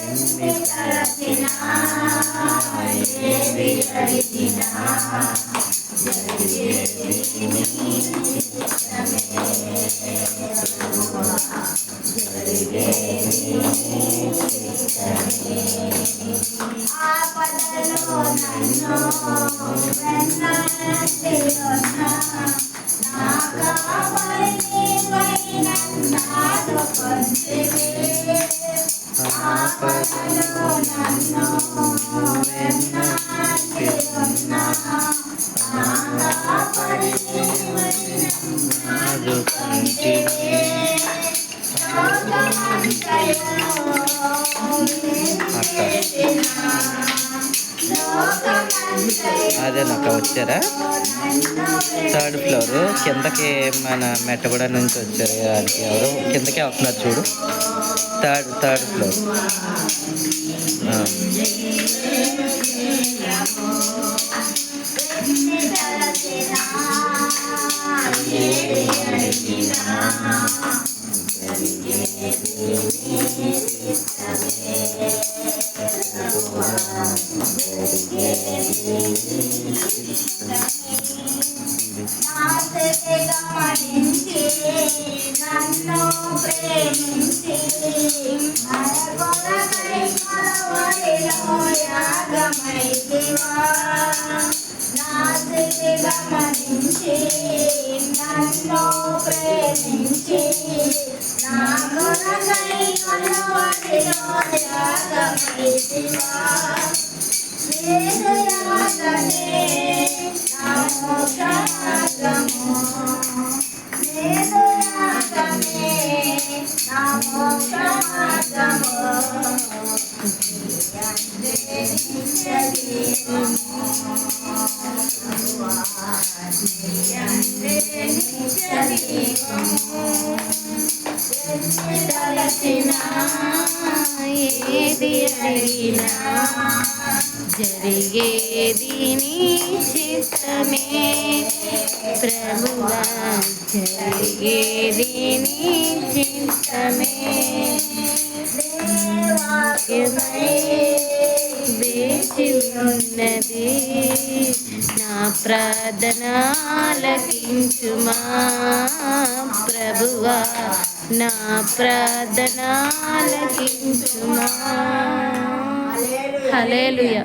ఎన్ని తలచినా ఏది అడిగినా జరిగేది నీ చిత్తమే ప్రభువా, జరిగేది నీ చిత్తమే. ఆపదలో నన్ను వెన్నంటి ఉన్నా నా కాపరి నీవై నన్నాదుకొంటివి. ఆపదలో నన్ను వెన్నంటి ఉన్నా నా కాపరి నీవై నన్నాదుకొంటివి. అదేనక్క వచ్చారా? థర్డ్ ఫ్లోర్ కిందకి మన మెట్టగూడ నుంచి వచ్చారు. అది ఎవరు కిందకి వస్తున్నారు చూడు, థర్డ్ ఫ్లోర్. గమనించి నన్ను ప్రేమించి కొరకై కొలవడిలో యాగమైతివా. నాసిని గమనించి నన్ను ప్రేమించి నా కొరకై కొలవడిలో యాగమైతివా. వేదయాగమే నా మోక్షమార్గము, వేదయాగమే నా మోక్షమార్గము. నీయందే నిత్యజీవము ప్రభువా, నీయందే నిత్యజీవము. ఎన్ని తలచినా ఏది అడిగినా జరిగేది నీ చిత్తమే ప్రభువా, జరిగేది నీ చిత్తమే. వాక్యమై వేచి ఉన్నది నా ప్రార్థన ఆలకించుమా ప్రభువా, నా ప్రార్థన ఆలకించుమా. హల్లెలూయా.